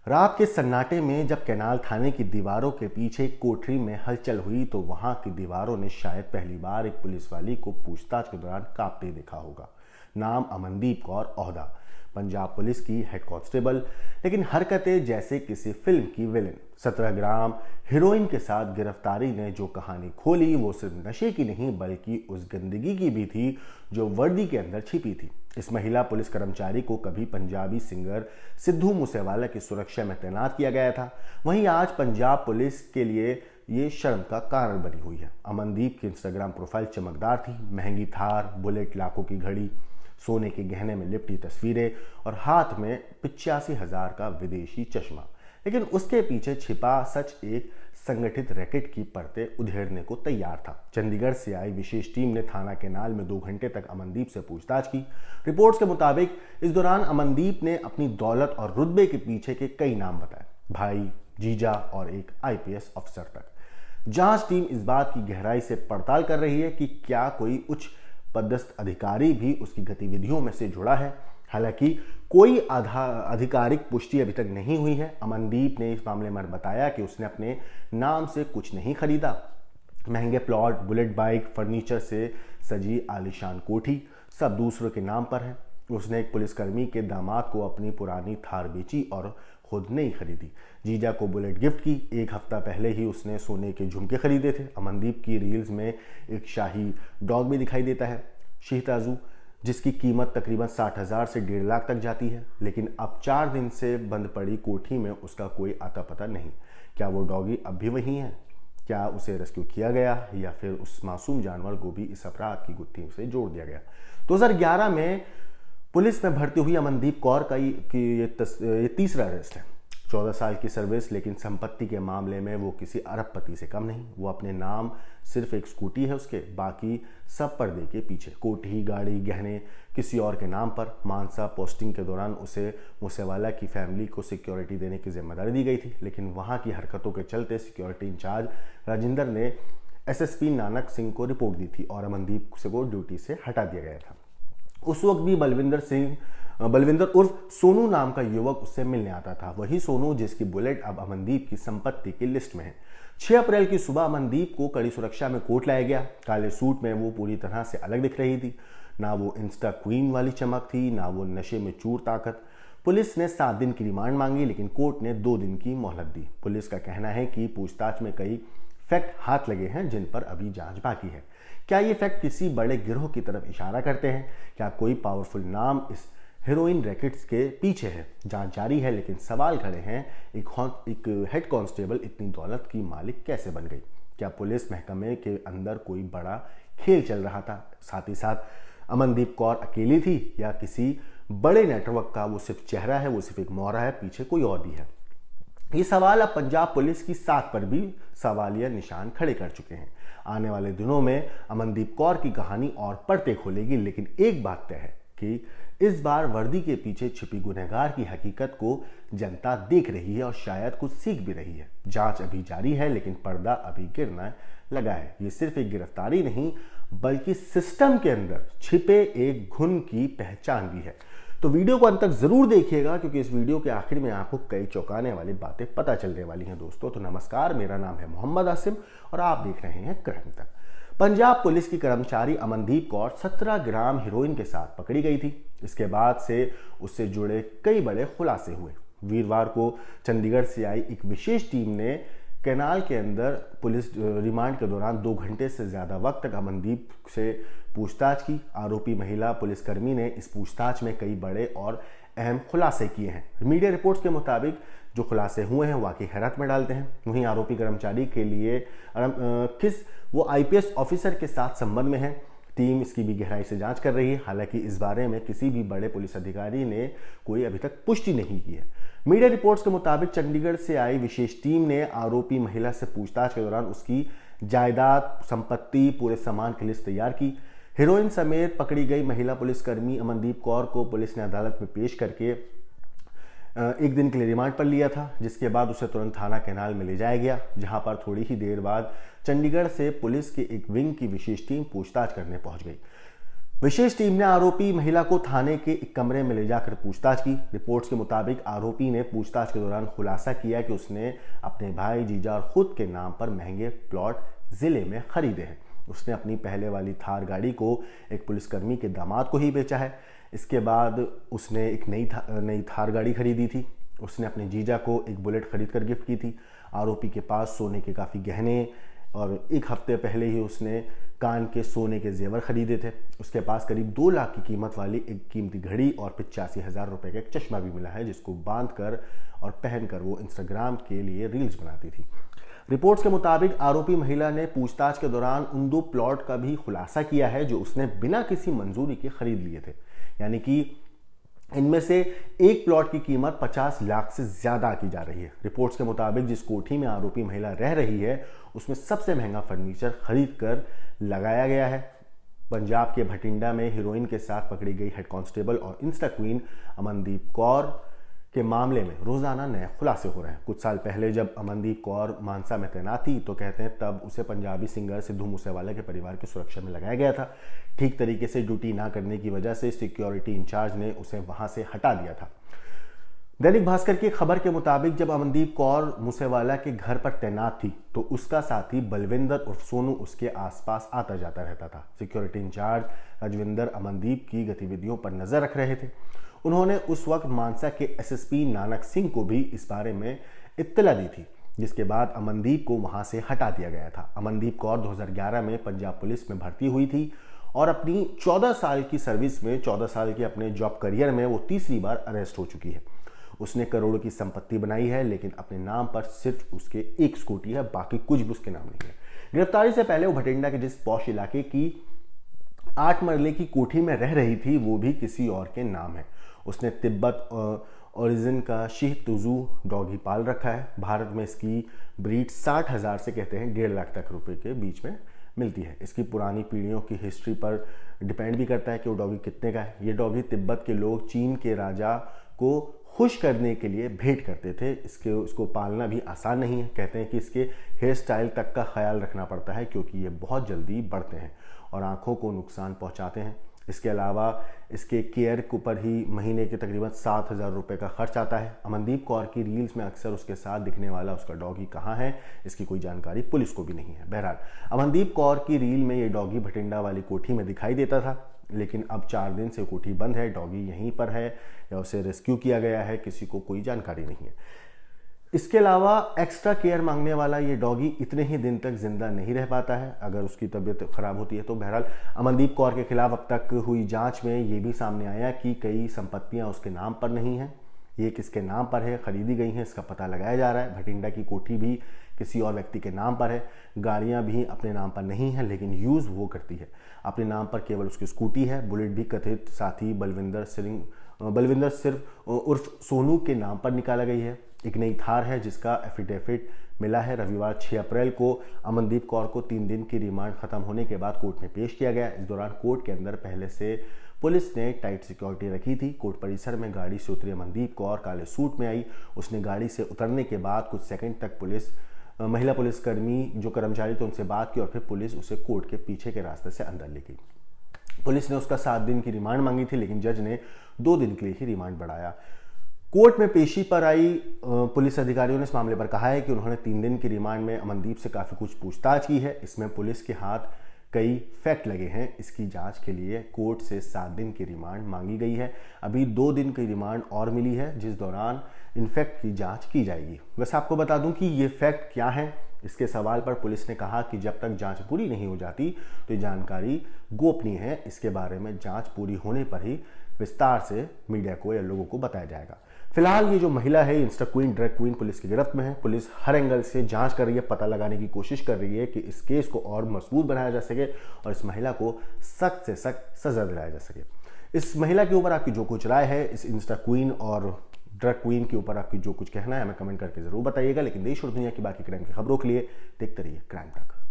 रात के सन्नाटे में जब कैनाल थाने की दीवारों के पीछे कोठरी में हलचल हुई तो वहां की दीवारों ने शायद पहली बार एक पुलिसवाली को पूछताछ के दौरान कांपते देखा होगा। नाम अमनदीप कौर, ओहदा पंजाब पुलिस की हेड कांस्टेबल, लेकिन हरकतें जैसे किसी फिल्म की विलेन। 17 ग्राम हीरोइन के साथ गिरफ्तारी ने जो कहानी खोली वो सिर्फ नशे की नहीं बल्कि उस गंदगी की भी थी जो वर्दी के अंदर छिपी थी। इस महिला पुलिस कर्मचारी को कभी पंजाबी सिंगर सिद्धू मूसेवाला की सुरक्षा में तैनात किया गया था, वहीं आज पंजाब पुलिस के लिए ये शर्म का कारण बनी हुई है। अमनदीप की इंस्टाग्राम प्रोफाइल चमकदार थी। महंगी थार, बुलेट, लाखों की घड़ी, सोने के गहने में लिपटी तस्वीरें और हाथ में 85,000 का विदेशी चश्मा। लेकिन उसके पीछे छिपा सच एक संगठित रैकेट की परतें उधेड़ने को तैयार था। चंडीगढ़ से आई विशेष टीम ने थाना कैनाल में 2 घंटे तक अमनदीप से पूछताछ की। रिपोर्ट्स के मुताबिक इस दौरान अमनदीप ने अपनी दौलत और रुतबे के पीछे के कई नाम बताए, भाई, जीजा और एक IPS अफसर तक। जांच टीम इस बात की गहराई से पड़ताल कर रही है कि क्या कोई उच्च पदस्थ अधिकारी भी उसकी गतिविधियों में से जुड़ा है। हालांकि कोई आधिकारिक पुष्टि अभी तक नहीं हुई है। अमनदीप ने इस मामले में बताया कि उसने अपने नाम से कुछ नहीं खरीदा। महंगे प्लॉट, बुलेट बाइक, फर्नीचर से सजी आलीशान कोठी सब दूसरों के नाम पर है। उसने एक पुलिसकर्मी के दामाद को अपनी पुरानी थार बेची और खुद नहीं खरीदी। जीजा को बुलेट गिफ्ट की। 1 हफ्ता पहले ही उसने सोने के झुमके खरीदे थे। अमनदीप की रील्स में एक शाही डॉग भी दिखाई देता है, शीताजू, जिसकी कीमत तकरीबन 60,000 से 1.5 लाख तक जाती है। लेकिन अब 4 दिन से बंद पड़ी कोठी में उसका कोई आता पता नहीं। क्या वो डॉगी अब भी वहीं है? क्या उसे रेस्क्यू किया गया या फिर उस मासूम जानवर को भी इस अपराध की गुत्थी से जोड़ दिया गया? 2011 में पुलिस में भर्ती हुई अमनदीप कौर का ये तीसरा अरेस्ट है। 14 साल की सर्विस, लेकिन संपत्ति के मामले में वो किसी अरबपति से कम नहीं। वो अपने नाम सिर्फ एक स्कूटी है उसके, बाकी सब पर्दे के पीछे। कोठी, गाड़ी, गहने किसी और के नाम पर। मानसा पोस्टिंग के दौरान उसे मूसेवाला की फैमिली को सिक्योरिटी देने की जिम्मेदारी दी गई थी, लेकिन वहाँ की हरकतों के चलते सिक्योरिटी इंचार्ज राजिंदर ने SSP नानक सिंह को रिपोर्ट दी थी और अमनदीप को ड्यूटी से हटा दिया गया था। उस वक्त भी बलविंदर उर्फ सोनू नाम का युवक उससे मिलने आता था। वही सोनू जिसकी बुलेट अब अमनदीप की संपत्ति की लिस्ट में है। 6 अप्रैल की सुबह अमनदीप को कड़ी सुरक्षा में कोर्ट लाया गया। काले सूट में वो पूरी तरह से अलग दिख रही थी। ना वो इंस्टा क्वीन वाली चमक थी, ना वो नशे में चूर ताकत। पुलिस ने 7 दिन की रिमांड मांगी, लेकिन कोर्ट ने 2 दिन की मोहलत दी। पुलिस का कहना है कि पूछताछ में कई फैक्ट हाथ लगे हैं जिन पर अभी जांच बाकी है। क्या ये फैक्ट किसी बड़े गिरोह की तरफ इशारा करते हैं? क्या कोई पावरफुल नाम इस हीरोइन रैकेट्स के पीछे है? जांच जारी है, लेकिन सवाल खड़े हैं, एक हेड कांस्टेबल इतनी दौलत की मालिक कैसे बन गई? क्या पुलिस महकमे के अंदर कोई बड़ा खेल चल रहा था? साथ ही साथ अमनदीप कौर अकेली थी या किसी बड़े नेटवर्क का वो सिर्फ चेहरा है, वो सिर्फ एक मोहरा है, पीछे कोई और भी है? ये सवाल अब पंजाब पुलिस की साख पर भी सवालिया निशान खड़े कर चुके हैं। आने वाले दिनों में अमनदीप कौर की कहानी और परतें खोलेगी, लेकिन एक बात तय है कि इस बार वर्दी के पीछे छिपी गुनहगार की हकीकत को जनता देख रही है और शायद कुछ सीख भी रही है। जांच अभी जारी है, लेकिन पर्दा अभी गिरना लगा है। ये सिर्फ एक गिरफ्तारी नहीं बल्कि सिस्टम के अंदर छिपे एक घुन की पहचान भी है। तो वीडियो को अंत तक जरूर देखिएगा, क्योंकि इस वीडियो के आखिर में आपको कई चौंकाने वाली बातें पता चलने वाली हैं दोस्तों। तो नमस्कार, मेरा नाम है मोहम्मद आसिम और आप देख रहे हैं क्राइम तक। पंजाब पुलिस की कर्मचारी अमनदीप कौर 17 ग्राम हीरोइन के साथ पकड़ी गई थी। इसके बाद से उससे जुड़े कई बड़े खुलासे हुए। वीरवार को चंडीगढ़ से आई एक विशेष टीम ने कैनाल के अंदर पुलिस रिमांड के दौरान 2 घंटे से ज्यादा वक्त तक अमनदीप से पूछताछ की। आरोपी महिला पुलिसकर्मी ने इस पूछताछ में कई बड़े और अहम खुलासे किए हैं। मीडिया रिपोर्ट्स के मुताबिक जो खुलासे हुए हैं वाकई हैरत में डालते हैं। वहीं आरोपी कर्मचारी के लिए किस वो IPS ऑफिसर के साथ संबंध में है, टीम इसकी भी गहराई से जांच कर रही है। हालांकि इस बारे में किसी भी बड़े पुलिस अधिकारी ने कोई अभी तक पुष्टि नहीं की है। मीडिया रिपोर्ट्स के मुताबिक चंडीगढ़ से आई विशेष टीम ने आरोपी महिला से पूछताछ के दौरान उसकी जायदाद, संपत्ति, पूरे सामान की लिस्ट तैयार की। हीरोइन समेत पकड़ी गई महिला पुलिसकर्मी अमनदीप कौर को पुलिस ने अदालत में पेश करके 1 दिन के लिए रिमांड पर लिया था, जिसके बाद उसे तुरंत थाना कैनाल में ले जाया गया, जहां पर थोड़ी ही देर बाद चंडीगढ़ से पुलिस के एक विंग की विशेष टीम पूछताछ करने पहुंच गई। विशेष टीम ने आरोपी महिला को थाने के एक कमरे में ले जाकर पूछताछ की। रिपोर्ट्स के मुताबिक आरोपी ने पूछताछ के दौरान खुलासा किया कि उसने अपने भाई, जीजा और खुद के नाम पर महंगे प्लॉट जिले में खरीदे हैं। उसने अपनी पहले वाली थार गाड़ी को एक पुलिसकर्मी के दामाद को ही बेचा है। इसके बाद उसने एक नई थार गाड़ी खरीदी थी। उसने अपने जीजा को एक बुलेट खरीद कर गिफ्ट की थी। आरोपी के पास सोने के काफ़ी गहने और एक हफ्ते पहले ही उसने कान के सोने के जेवर खरीदे थे। उसके पास करीब 2 लाख की कीमत वाली एक कीमती घड़ी और 85,000 रुपये का एक चश्मा भी मिला है, जिसको बांध कर और पहनकर वो इंस्टाग्राम के लिए रील्स बनाती थी। रिपोर्ट्स के मुताबिक आरोपी महिला ने पूछताछ के दौरान उन 2 प्लॉट का भी खुलासा किया है जो उसने बिना किसी मंजूरी के खरीद लिए थे। यानी कि इनमें से एक प्लॉट की कीमत 50 लाख से ज्यादा की जा रही है। रिपोर्ट्स के मुताबिक जिस कोठी में आरोपी महिला रह रही है उसमें सबसे महंगा फर्नीचर खरीद कर लगाया गया है। पंजाब के भटिंडा में हीरोइन के साथ पकड़ी गई हेड कांस्टेबल और इंस्टा क्वीन अमनदीप कौर के मामले में रोजाना नए खुलासे हो रहे हैं। कुछ साल पहले जब अमनदीप कौर मानसा में तैनात थी तो कहते हैं तब उसे पंजाबी सिंगर सिद्धू मूसेवाला के परिवार की सुरक्षा में लगाया गया था। ठीक तरीके से ड्यूटी ना करने की वजह से सिक्योरिटी इंचार्ज ने उसे वहां से हटा दिया था। दैनिक भास्कर की खबर के मुताबिक जब अमनदीप कौर मूसेवाला के घर पर तैनात थी तो उसका साथी बलविंदर उर्फ सोनू उसके आसपास आता जाता रहता था। सिक्योरिटी इंचार्ज राजविंदर अमनदीप की गतिविधियों पर नजर रख रहे थे। उन्होंने उस वक्त मानसा के एसएसपी नानक सिंह को भी इस बारे में इत्तला दी थी, जिसके बाद अमनदीप को वहां से हटा दिया गया था। अमनदीप कौर 2011 में पंजाब पुलिस में भर्ती हुई थी और अपनी 14 साल की सर्विस में 14 साल के अपने जॉब करियर में वो तीसरी बार अरेस्ट हो चुकी है। उसने करोड़ों की संपत्ति बनाई है, लेकिन अपने नाम पर सिर्फ उसके एक स्कूटी है, बाकी कुछ भी उसके नाम नहीं है। गिरफ्तारी से पहले वो भटिंडा के जिस पौष इलाके की 8 मरले की कोठी में रह रही थी वो भी किसी और के नाम है। उसने तिब्बत ओरिजिन का शीह तुजू डॉगी पाल रखा है। भारत में इसकी ब्रीड 60,000 से कहते हैं 1.5 लाख तक रुपए के बीच में मिलती है। इसकी पुरानी पीढ़ियों की हिस्ट्री पर डिपेंड भी करता है कि वो डॉगी कितने का है। ये डॉगी तिब्बत के लोग चीन के राजा को खुश करने के लिए भेंट करते थे। इसको पालना भी आसान नहीं है। कहते हैं कि इसके हेयर स्टाइल तक का ख्याल रखना पड़ता है क्योंकि ये बहुत जल्दी बढ़ते हैं और आंखों को नुकसान पहुंचाते हैं। इसके अलावा इसके केयर के ऊपर ही महीने के तकरीबन 7,000 रुपये का खर्च आता है। अमनदीप कौर की रील्स में अक्सर उसके साथ दिखने वाला उसका डॉगी कहाँ है, इसकी कोई जानकारी पुलिस को भी नहीं है। बहरहाल अमनदीप कौर की रील में ये डॉगी भटिंडा वाली कोठी में दिखाई देता था, लेकिन अब 4 दिन से कोठी बंद है। डॉगी यहीं पर है या उसे रेस्क्यू किया गया है, किसी को कोई जानकारी नहीं है। इसके अलावा एक्स्ट्रा केयर मांगने वाला ये डॉगी इतने ही दिन तक जिंदा नहीं रह पाता है अगर उसकी तबीयत खराब होती है तो। बहरहाल अमनदीप कौर के खिलाफ अब तक हुई जांच में ये भी सामने आया कि कई संपत्तियां उसके नाम पर नहीं हैं। ये किसके नाम पर है, खरीदी गई हैं, इसका पता लगाया जा रहा है। भटिंडा की कोठी भी किसी और व्यक्ति के नाम पर है। गाड़ियां भी अपने नाम पर नहीं है, लेकिन यूज वो करती है। अपने नाम पर केवल उसकी स्कूटी है। बुलेट भी कथित साथी बलविंदर सिर्फ उर्फ सोनू के नाम पर निकाला गई है। एक नई थार है जिसका एफिडेविट मिला है। रविवार 6 अप्रैल को अमनदीप कौर को 3 दिन की रिमांड खत्म होने के बाद कोर्ट में पेश किया गया। इस दौरान कोर्ट के अंदर पहले से पुलिस ने टाइट सिक्योरिटी रखी थी। कोर्ट परिसर में गाड़ी से उतरी अमनदीप कौर काले सूट में आई। उसने गाड़ी से उतरने के बाद कुछ सेकंड तक महिला पुलिसकर्मी जो कर्मचारी थे उनसे बात की और फिर पुलिस उसे कोर्ट के पीछे के रास्ते से अंदर ले गई। पुलिस ने उसका 7 दिन की रिमांड मांगी थी, लेकिन जज ने 2 दिन के लिए ही रिमांड बढ़ाया। कोर्ट में पेशी पर आई पुलिस अधिकारियों ने इस मामले पर कहा है कि उन्होंने 3 दिन की रिमांड में अमनदीप से काफ़ी कुछ पूछताछ की है। इसमें पुलिस के हाथ कई फैक्ट लगे हैं। इसकी जांच के लिए कोर्ट से 7 दिन की रिमांड मांगी गई है। अभी 2 दिन की रिमांड और मिली है जिस दौरान इन फैक्ट की जांच की जाएगी। वैसे आपको बता दूं कि ये फैक्ट क्या है। इसके सवाल पर पुलिस ने कहा कि जब तक जांच पूरी नहीं हो जाती तो ये जानकारी गोपनीय है। इसके बारे में जांच पूरी होने पर ही विस्तार से मीडिया को या लोगों को बताया जाएगा। फिलहाल ये जो महिला है Insta queen drag queen police की गिरफ्त में है। पुलिस हर एंगल से जांच कर रही है, पता लगाने की कोशिश कर रही है कि इस केस को और मजबूत बनाया जा सके और इस महिला को सख्त से सख्त सजा दिलाया जा सके। इस महिला के ऊपर आपकी जो कुछ राय है, इस इंस्टा क्वीन और ड्रग क्वीन के ऊपर आपकी जो कुछ कहना है हमें कमेंट करके जरूर बताइएगा। लेकिन देश और दुनिया की बाकी क्राइम की खबरों के लिए देखते रहिए क्राइम तक।